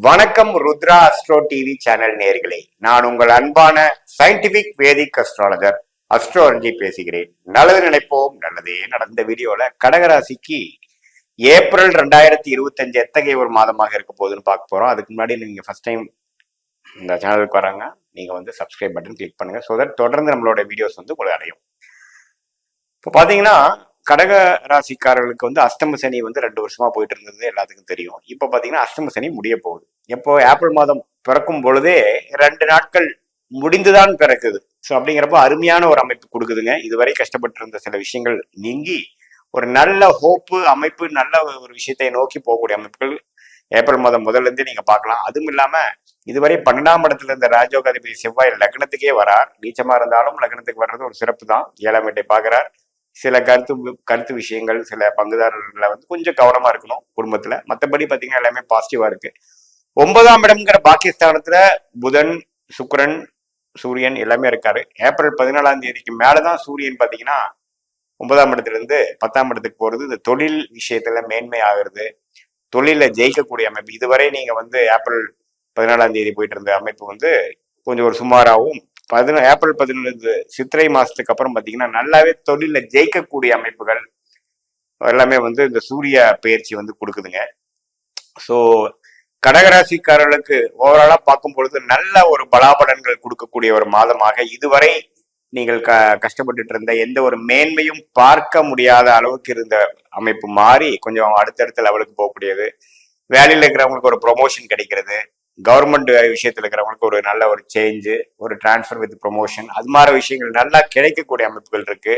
வணக்கம் Rudra astro TV channel நேயர்களே, நான் உங்கள் அன்பான சயின்டிபிக் வேதிக் அஸ்ட்ராலஜர் அஸ்ட்ரோலஜி பேசுகிறேன். நல்லது நினைப்போம், நல்லதே நடந்த வீடியோல கடகராசிக்கு ஏப்ரல் 2025 எத்தகைய ஒரு மாதமாக இருக்க போகுதுன்னு பார்க்க போறோம். அதுக்கு முன்னாடி நீங்க ஃபர்ஸ்ட் டைம் இந்த சேனலுக்கு வராங்க, நீங்க வந்து சப்ஸ்கிரைப் பட்டன் கிளிக் பண்ணுங்க. ஸோ தட் தொடர்ந்து நம்மளோட வீடியோஸ் வந்து உங்களை அடையும். இப்போ பாத்தீங்கன்னா கடக ராசிக்காரர்களுக்கு வந்து அஷ்டம சனி வந்து 2 வருஷமா போயிட்டு இருந்தது எல்லாத்துக்கும் தெரியும். இப்போ பாத்தீங்கன்னா அஷ்டம சனி முடிய போகுது. எப்போ ஏப்ரல் மாதம் பிறக்கும் பொழுதே 2 நாட்கள் முடிந்துதான் பிறக்குது. ஸோ அப்படிங்கிறப்ப அருமையான ஒரு அமைப்பு கொடுக்குதுங்க. இதுவரை கஷ்டப்பட்டு இருந்த சில விஷயங்கள் நீங்கி ஒரு நல்ல ஹோப்பு அமைப்பு, நல்ல ஒரு விஷயத்தை நோக்கி போகக்கூடிய அமைப்புகள் ஏப்ரல் மாதம் முதல்ல இருந்தே நீங்க பார்க்கலாம். அதுவும் இல்லாம இதுவரை 12ஆம் இடத்துல இருந்த ராஜயோகாதிபதி செவ்வாய் லக்னத்துக்கே வரார். நீச்சமா இருந்தாலும் லக்னத்துக்கு வர்றது ஒரு சிறப்பு தான். 7ஆம் வீட்டை பார்க்கிறார். சில கருத்து விஷயங்கள், சில பங்குதாரர்களை வந்து கொஞ்சம் கவனமா இருக்கணும் குடும்பத்துல. மற்றபடி பாத்தீங்கன்னா எல்லாமே பாசிட்டிவா இருக்கு. 9ஆம் இடம்ங்கிற பாகிஸ்தானத்துல புதன், சுக்கிரன், சூரியன் எல்லாமே இருக்காரு. ஏப்ரல் 14ஆம் தேதிக்கு மேலதான் சூரியன் பாத்தீங்கன்னா 9ஆம் இடத்துல இருந்து 10ஆம் இடத்துக்கு போறது. இந்த தொழில் விஷயத்துல மேன்மை ஆகுறது, தொழில ஜெயிக்கக்கூடிய அமைப்பு. இதுவரை நீங்க வந்து ஏப்ரல் 14ஆம் தேதி போயிட்டு இருந்த அமைப்பு வந்து கொஞ்சம் ஒரு சுமாராகவும், ஏப்ரல் 11 சித்திரை மாசத்துக்கு அப்புறம் பாத்தீங்கன்னா நல்லாவே தொழில ஜெயிக்கக்கூடிய அமைப்புகள் எல்லாமே வந்து இந்த சூரிய பயிற்சி வந்து கொடுக்குதுங்க. ஸோ கடகராசிக்காரர்களுக்கு ஓவராலா பார்க்கும் பொழுது நல்ல ஒரு பலாபலன்கள் கொடுக்கக்கூடிய ஒரு மாதமாக, இதுவரை நீங்கள் கஷ்டப்பட்டுட்டு இருந்த எந்த ஒரு மேன்மையும் பார்க்க முடியாத அளவுக்கு இருந்த அமைப்பு மாறி கொஞ்சம் அடுத்தடுத்த லெவலுக்கு போகக்கூடியது. வேலையில் இருக்கிறவங்களுக்கு ஒரு ப்ரொமோஷன் கிடைக்கிறது. கவர்மெண்ட் விஷயத்துல இருக்கிறவங்களுக்கு ஒரு நல்ல ஒரு சேஞ்சு, ஒரு டிரான்ஸ்ஃபர் வித் ப்ரொமோஷன், அது மாதிரி விஷயங்கள் நல்லா கிடைக்கக்கூடிய அமைப்புகள் இருக்கு.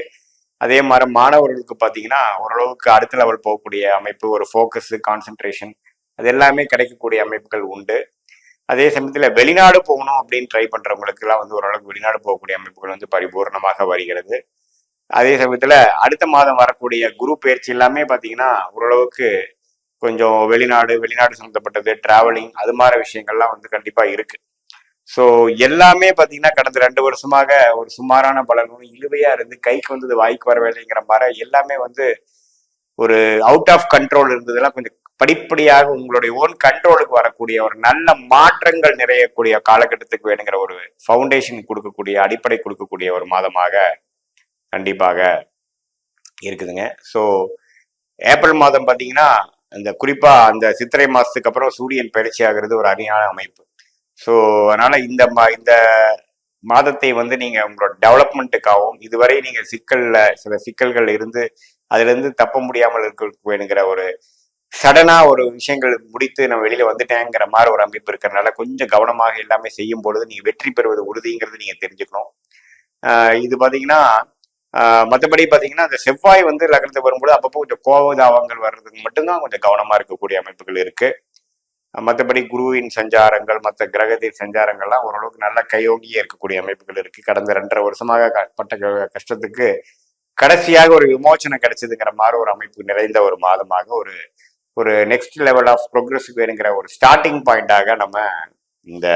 அதே மாதிரி மாணவர்களுக்கு பார்த்தீங்கன்னா ஓரளவுக்கு அடுத்த லெவல் போகக்கூடிய அமைப்பு, ஒரு ஃபோக்கஸ், கான்சென்ட்ரேஷன், அது எல்லாமே கிடைக்கக்கூடிய அமைப்புகள் உண்டு. அதே சமயத்தில் வெளிநாடு போகணும் அப்படின்னு ட்ரை பண்றவங்களுக்கு எல்லாம் வந்து ஓரளவுக்கு வெளிநாடு போகக்கூடிய அமைப்புகள் வந்து பரிபூர்ணமாக வருகிறது. அதே சமயத்துல அடுத்த மாதம் வரக்கூடிய குரு பயிற்சி எல்லாமே பார்த்தீங்கன்னா ஓரளவுக்கு கொஞ்சம் வெளிநாடு சம்மந்தப்பட்டது, டிராவலிங், அது மாதிரி விஷயங்கள்லாம் வந்து கண்டிப்பா இருக்கு. ஸோ எல்லாமே பார்த்தீங்கன்னா கடந்த 2 வருஷமாக ஒரு சுமாரான பலனும், இழுவையா இருந்து கைக்கு வந்தது வாய்க்கு வரவில்லைங்கிற மாதிரி எல்லாமே வந்து ஒரு அவுட் ஆஃப் கண்ட்ரோல் இருந்ததெல்லாம் கொஞ்சம் படிப்படியாக உங்களுடைய ஓன் கண்ட்ரோலுக்கு வரக்கூடிய ஒரு நல்ல மாற்றங்கள் நிறையக்கூடிய காலகட்டத்துக்கு வேணுங்கிற ஒரு ஃபவுண்டேஷன் கொடுக்கக்கூடிய, அடிப்படை கொடுக்கக்கூடிய ஒரு மாதமாக கண்டிப்பாக இருக்குதுங்க. ஸோ ஏப்ரல் மாதம் பார்த்தீங்கன்னா அந்த குறிப்பா அந்த சித்திரை மாசத்துக்கு அப்புறம் சூரியன் பயிற்சி ஆகிறது ஒரு அருமையான அமைப்பு. ஸோ அதனால இந்த மாதத்தை வந்து நீங்க உங்களோட டெவலப்மெண்ட்டுக்காகவும், இதுவரை நீங்க சில சிக்கல்கள் இருந்து அதுல இருந்து தப்ப முடியாமல் இருக்க வேணுங்கிற ஒரு சடனா ஒரு விஷயங்கள் முடித்து நான் வெளியில வந்துட்டேங்கிற மாதிரி ஒரு அமைப்பு இருக்கிறதுனால கொஞ்சம் கவனமாக எல்லாமே செய்யும் பொழுது நீங்க வெற்றி பெறுவது உறுதிங்கிறது நீங்க தெரிஞ்சுக்கணும். இது பாத்தீங்கன்னா மற்றபடி பார்த்தீங்கன்னா அந்த செவ்வாய் வந்து லக்னத்துக்கு வரும்போது அப்பப்போ கொஞ்சம் கோபதாபங்கள் வர்றதுக்கு மட்டும்தான் கொஞ்சம் கவனமா இருக்கக்கூடிய அமைப்புகள் இருக்கு. மற்றபடி குருவின் சஞ்சாரங்கள், மற்ற கிரகத்தின் சஞ்சாரங்கள்லாம் ஓரளவுக்கு நல்ல கையோங்கியே இருக்கக்கூடிய அமைப்புகள் இருக்கு. கடந்த 2.5 வருஷமாக பட்ட கஷ்டத்துக்கு கடைசியாக ஒரு விமோச்சனம் கிடைச்சதுங்கிற மாதிரி ஒரு அமைப்பு நிறைந்த ஒரு மாதமாக, ஒரு ஒரு நெக்ஸ்ட் லெவல் ஆஃப் ப்ரோக்ரஸுக்கு வேணுங்கிற ஒரு ஸ்டார்டிங் பாயிண்டாக நம்ம இந்த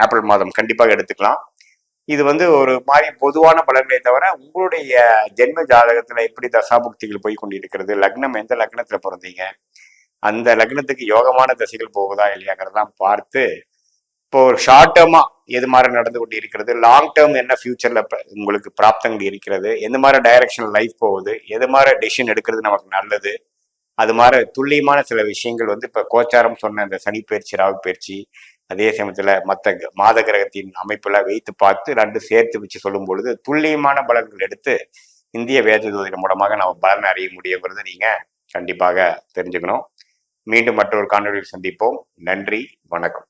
ஏப்ரல் மாதம் கண்டிப்பாக எடுத்துக்கலாம். இது வந்து ஒரு மாதிரி பொதுவான பலன்களை தவிர உங்களுடைய ஜென்ம ஜாதகத்துல எப்படி தசாபுக்திகள் போய் கொண்டிருக்கிறது, லக்னம் எந்த லக்னத்துல பிறந்தீங்க, அந்த லக்னத்துக்கு யோகமான தசைகள் போகுதா இல்லையாங்கிறதெல்லாம் பார்த்து இப்போ ஒரு ஷார்ட் டேர்மா எது மாதிரி நடந்து கொண்டு இருக்கிறது, லாங் டேர்ம் என்ன ஃபியூச்சர்ல உங்களுக்கு பிராப்தங்கள் இருக்கிறது, எந்த மாதிரி டைரக்ஷன் லைஃப் போகுது, எது மாதிரி டெசிஷன் எடுக்கிறது நமக்கு நல்லது, அது மாதிரி துல்லியமான சில விஷயங்கள் வந்து இப்ப கோச்சாரம் சொன்ன இந்த சனி பயிற்சி, ராகு பயிற்சி, அதே சமயத்துல மற்ற மாத கிரகத்தின் அமைப்புல வைத்து பார்த்து 2 சேர்த்து வச்சு சொல்லும் பொழுது துல்லியமான பலன்கள் எடுத்து இந்திய வேத ஜோதிடம் மூலமாக நம்ம பலன் அறிய முடியுங்கிறத நீங்க கண்டிப்பாக தெரிஞ்சுக்கணும். மீண்டும் மற்றொரு காணொலியில் சந்திப்போம். நன்றி, வணக்கம்.